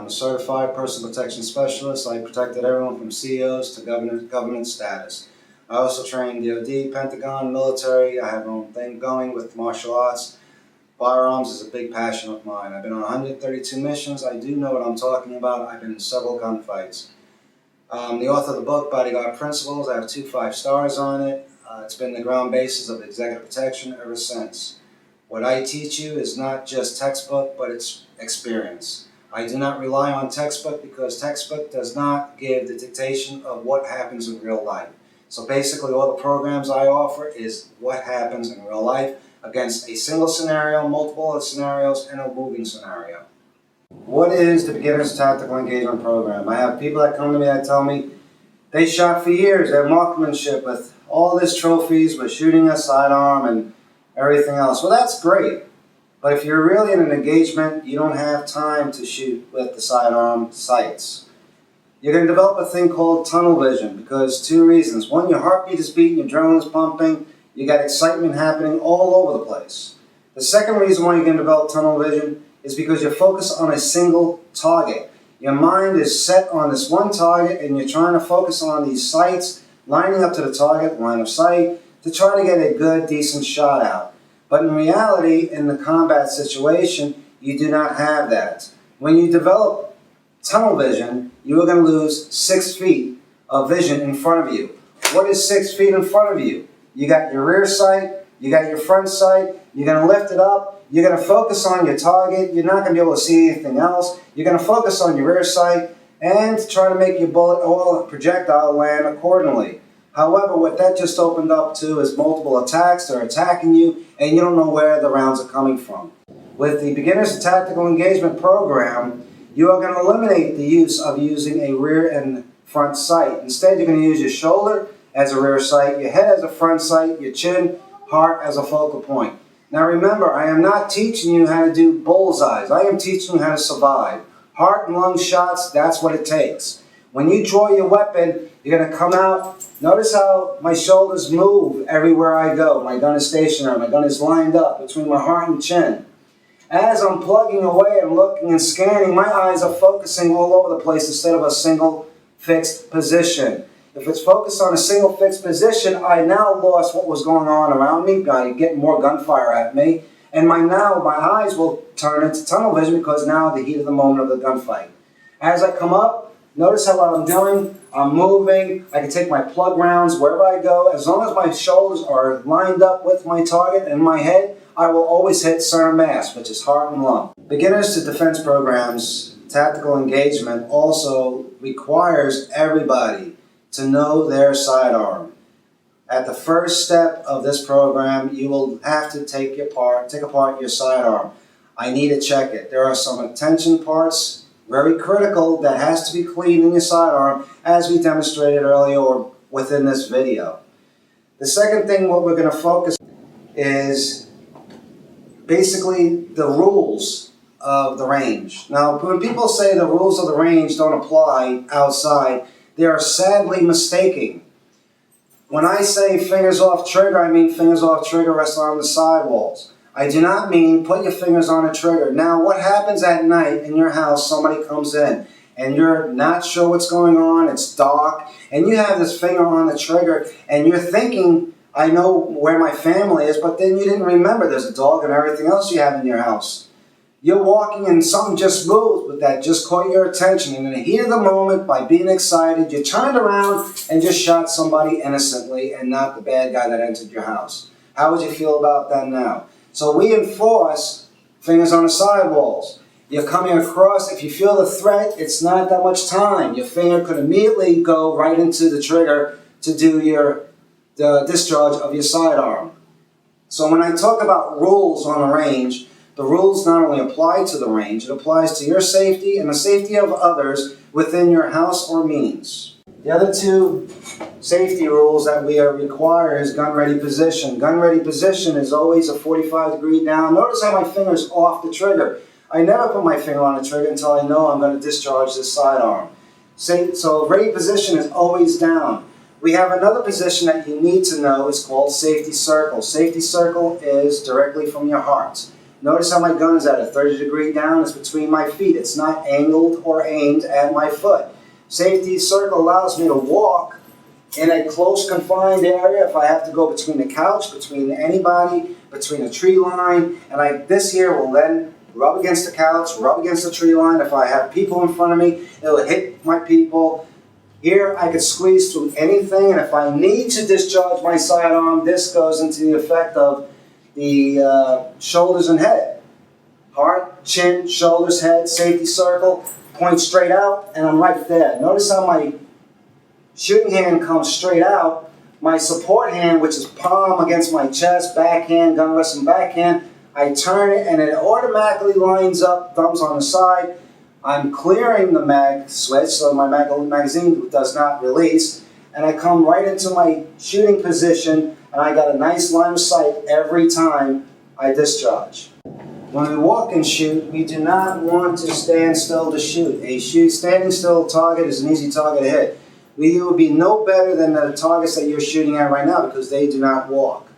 I'm a certified personal protection specialist. I protected everyone from CEOs to government status. I also train DoD, Pentagon, military. I have my own thing going with martial arts. Firearms is a big passion of mine. I've been on 132 missions. I do know what I'm talking about. I've been in several gunfights. I'm the author of the book, Bodyguard Principles. I have 2 5-stars on it. It's been the ground basis of executive protection ever since. What I teach you is not just textbook, but it's experience. I do not rely on textbook because textbook does not give the dictation of what happens in real life. So basically all the programs I offer is what happens in real life against a single scenario, multiple scenarios, and a moving scenario. What is the Beginner's Tactical Engagement Program? I have people that come to me that tell me they shot for years, they have marksmanship with all these trophies, with shooting a sidearm and everything else. Well, that's great. But if you're really in an engagement, you don't have time to shoot with the sidearm sights. You're going to develop a thing called tunnel vision because 2 reasons. 1, your heartbeat is beating, your adrenaline is pumping, you got excitement happening all over the place. The second reason why you're going to develop tunnel vision is because you're focused on a single target. Your mind is set on this one target and you're trying to focus on these sights, lining up to the target, line of sight, to try to get a good, decent shot out. But in reality, in the combat situation, you do not have that. When you develop tunnel vision, you are going to lose 6 feet of vision in front of you. What is 6 feet in front of you? You got your rear sight, you got your front sight, you're going to lift it up, you're going to focus on your target, you're not going to be able to see anything else, you're going to focus on your rear sight and try to make your bullet or projectile land accordingly. However, what that just opened up to is multiple attacks. They're attacking you and you don't know where the rounds are coming from. With the Beginner's Tactical Engagement Program, you are going to eliminate the use of using a rear and front sight. Instead, you're going to use your shoulder as a rear sight, your head as a front sight, your chin, heart as a focal point. Now remember, I am not teaching you how to do bullseyes. I am teaching you how to survive. Heart and lung shots, that's what it takes. When you draw your weapon, you're going to come out. Notice how my shoulders move everywhere I go. My gun is stationary. My gun is lined up between my heart and chin. As I'm plugging away and looking and scanning, my eyes are focusing all over the place instead of a single fixed position. If it's focused on a single fixed position, I now lost what was going on around me by getting more gunfire at me. And my eyes will turn into tunnel vision because now the heat of the moment of the gunfight. As I come up, notice how what I'm doing, I'm moving, I can take my plug rounds wherever I go. As long as my shoulders are lined up with my target and my head, I will always hit center mass, which is heart and lung. Beginners to defense programs, tactical engagement also requires everybody to know their sidearm. At the first step of this program, you will have to take apart your sidearm. I need to check it. There are some attention parts, very critical, that has to be cleaned in your sidearm, as we demonstrated earlier or within this video. The second thing what we're going to focus on is basically the rules of the range. Now, when people say the rules of the range don't apply outside, they are sadly mistaken. When I say fingers off trigger, I mean fingers off trigger, rest on the sidewalls. I do not mean put your fingers on a trigger. Now, what happens at night in your house, somebody comes in and you're not sure what's going on, it's dark, and you have this finger on the trigger and you're thinking, I know where my family is, but then you didn't remember there's a dog and everything else you have in your house. You're walking and something just moved, but that just caught your attention. And in the heat of the moment, by being excited, you turned around and just shot somebody innocently and not the bad guy that entered your house. How would you feel about that now? So we enforce fingers on the sidewalls. You're coming across, if you feel the threat, it's not that much time. Your finger could immediately go right into the trigger to do the discharge of your sidearm. So when I talk about rules on a range, the rules not only apply to the range, it applies to your safety and the safety of others within your house or means. The other 2 safety rules that we require is gun ready position. Gun ready position is always a 45 degree down. Notice how my finger's off the trigger. I never put my finger on the trigger until I know I'm going to discharge this sidearm. So ready position is always down. We have another position that you need to know. It's called safety circle. Safety circle is directly from your heart. Notice how my gun is at a 30-degree down. It's between my feet. It's not angled or aimed at my foot. Safety circle allows me to walk in a close confined area if I have to go between the couch, between anybody, between a tree line, and this here will then rub against the couch, rub against the tree line. If I have people in front of me, it'll hit my people. Here I could squeeze through anything, and if I need to discharge my sidearm, this goes into the effect of the shoulders and head. Heart, chin, shoulders, head, safety circle, point straight out, and I'm right there. Notice how my shooting hand comes straight out. My support hand, which is palm against my chest, backhand, gun rest and backhand, I turn it and it automatically lines up, thumbs on the side. I'm clearing the mag switch so my magazine does not release, and I come right into my shooting position, and I got a nice line of sight every time I discharge. When we walk and shoot, we do not want to stand still to shoot. Standing still target is an easy target to hit. We will be no better than the targets that you're shooting at right now because they do not walk.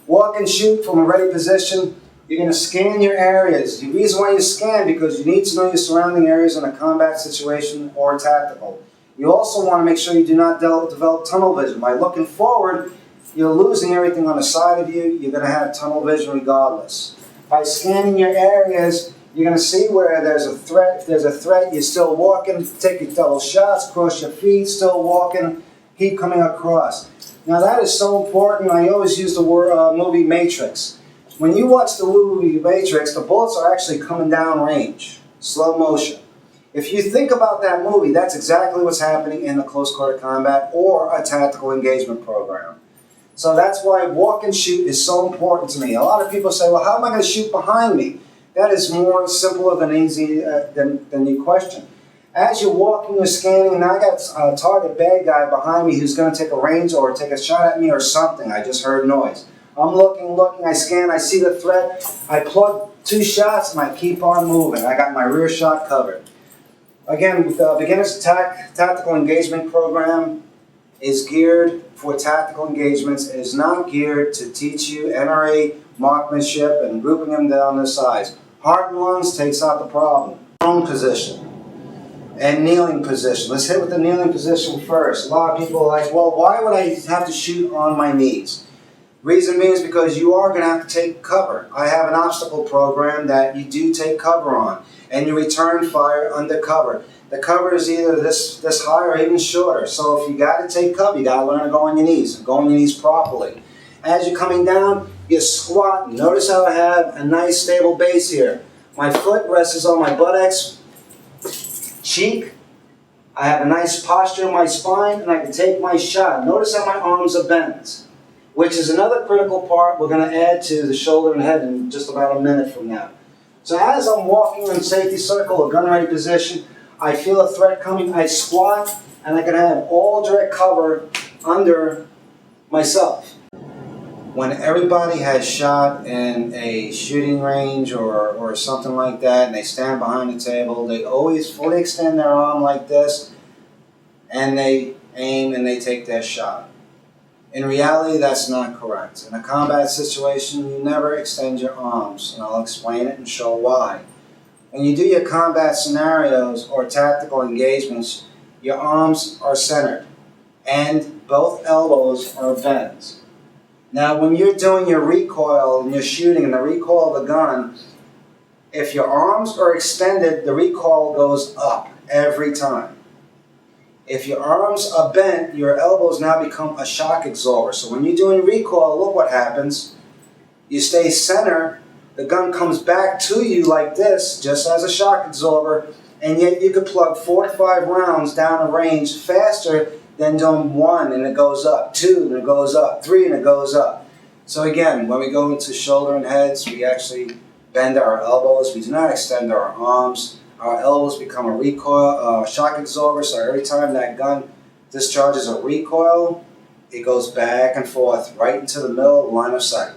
Walk and shoot from a ready position. You're going to scan your areas. The reason why you scan because you need to know your surrounding areas in a combat situation or tactical. You also want to make sure you do not develop tunnel vision. By looking forward, you're losing everything on the side of you. You're going to have tunnel vision regardless. By scanning your areas, you're going to see where there's a threat. If there's a threat, you're still walking. Take your double shots, cross your feet, still walking, keep coming across. Now that is so important. I always use the word movie Matrix. When you watch the movie Matrix, the bullets are actually coming down range, slow motion. If you think about that movie, that's exactly what's happening in the close quarter combat or a tactical engagement program. So that's why walk and shoot is so important to me. A lot of people say, well, how am I going to shoot behind me? That is more simpler than easy than you question. As you're walking, you're scanning, and I got a target bad guy behind me who's going to take a range or take a shot at me or something. I just heard noise. I'm looking, I scan, I see the threat, I plug 2 shots, and I keep on moving. I got my rear shot covered. Again, the Beginner's Tactical Engagement Program is geared for tactical engagements. It is not geared to teach you NRA marksmanship and grouping them down to size. Heart and lungs takes out the problem. Prone position and kneeling position. Let's hit with the kneeling position first. A lot of people are like, well, why would I have to shoot on my knees? Reason being is because you are going to have to take cover. I have an obstacle program that you do take cover on, and you return fire under cover. The cover is either this high or even shorter. So if you got to take cover, you got to learn to go on your knees and go on your knees properly. As you're coming down, you squat. Notice how I have a nice stable base here. My foot rests on my buttocks, cheek. I have a nice posture in my spine, and I can take my shot. Notice how my arms are bent, which is another critical part we're going to add to the shoulder and head in just about a minute from now. So as I'm walking in safety circle or gun ready position, I feel a threat coming, I squat, and I can have all direct cover under myself. When everybody has shot in a shooting range or something like that, and they stand behind the table, they always fully extend their arm like this, and they aim and they take their shot. In reality, that's not correct. In a combat situation, you never extend your arms, and I'll explain it and show why. When you do your combat scenarios or tactical engagements, your arms are centered, and both elbows are bent. Now, when you're doing your recoil and you're shooting and the recoil of the gun, if your arms are extended, the recoil goes up every time. If your arms are bent, your elbows now become a shock absorber. So when you're doing recoil, look what happens. You stay centered, the gun comes back to you like this, just as a shock absorber, and yet you could plug 4 to 5 rounds down a range faster than doing 1 and it goes up, 2 and it goes up, 3 and it goes up. So again, when we go into shoulder and heads, we actually bend our elbows. We do not extend our arms. Our elbows become a recoil, shock absorber, so every time that gun discharges a recoil, it goes back and forth right into the middle of the line of sight.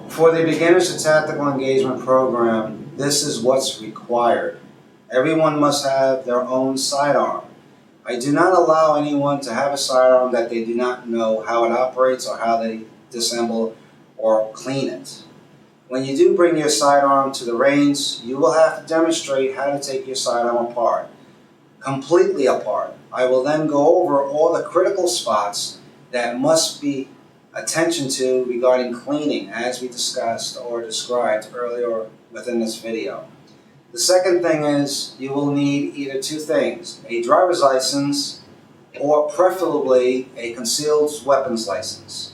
For the Beginners to Tactical Engagement Program, this is what's required. Everyone must have their own sidearm. I do not allow anyone to have a sidearm that they do not know how it operates or how they disassemble or clean it. When you do bring your sidearm to the range, you will have to demonstrate how to take your sidearm apart, completely apart. I will then go over all the critical spots that must be attention to regarding cleaning, as we discussed or described earlier within this video. The second thing is you will need either two things: a driver's license or preferably a concealed weapons license.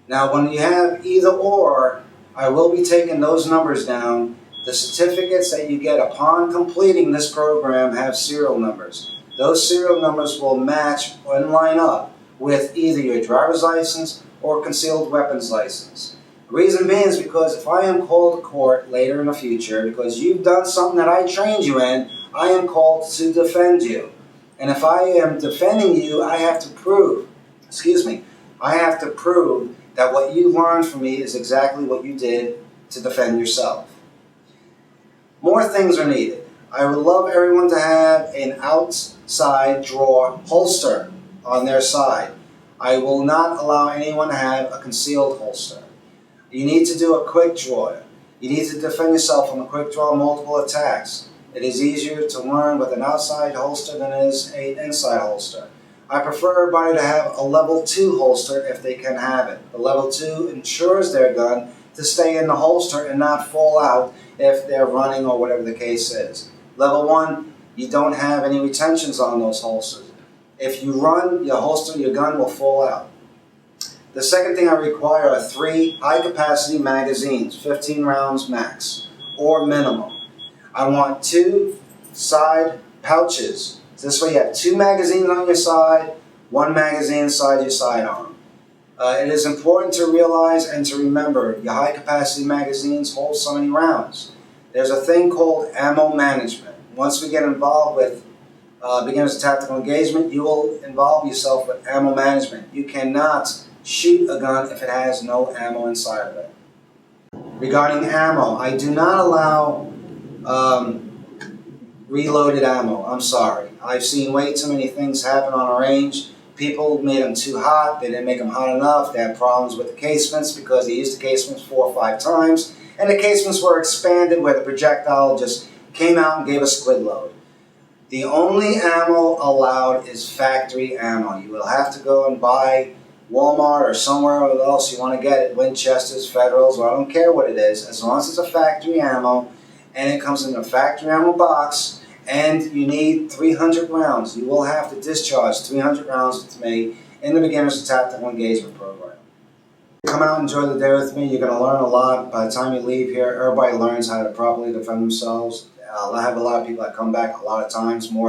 Now when you have either or, I will be taking those numbers down. The certificates that you get upon completing this program have serial numbers. Those serial numbers will match and line up with either your driver's license or concealed weapons license. The reason being is because if I am called to court later in the future because you've done something that I trained you in, I am called to defend you. And if I am defending you, I have to prove, I have to prove that what you learned from me is exactly what you did to defend yourself. More things are needed. I would love everyone to have an outside drawer holster on their side. I will not allow anyone to have a concealed holster. You need to do a quick draw. You need to defend yourself from a quick draw multiple attacks. It is easier to learn with an outside holster than it is an inside holster. I prefer everybody to have a level 2 holster if they can have it. The level 2 ensures their gun to stay in the holster and not fall out if they're running or whatever the case is. Level 1, you don't have any retentions on those holsters. If you run, your holster, your gun will fall out. The second thing I require are 3 high-capacity magazines, 15 rounds max, or minimum. I want 2 side pouches. This way you have 2 magazines on your side, 1 magazine inside your sidearm. It is important to realize and to remember your high-capacity magazines hold so many rounds. There's a thing called ammo management. Once we get involved with beginners tactical engagement, you will involve yourself with ammo management. You cannot shoot a gun if it has no ammo inside of it. Regarding ammo, I do not allow reloaded ammo. I'm sorry. I've seen way too many things happen on a range. People made them too hot. They didn't make them hot enough. They had problems with the casements because they used the casements 4 or 5 times. And the casements were expanded where the projectile just came out and gave a squid load. The only ammo allowed is factory ammo. You will have to go and buy Walmart or somewhere else you want to get it, Winchesters, Federals, or I don't care what it is, as long as it's a factory ammo and it comes in a factory ammo box and you need 300 rounds. You will have to discharge 300 rounds with me in the Beginners Tactical Engagement program. Come out and enjoy the day with me. You're going to learn a lot. By the time you leave here, everybody learns how to properly defend themselves. I have a lot of people that come back a lot of times, more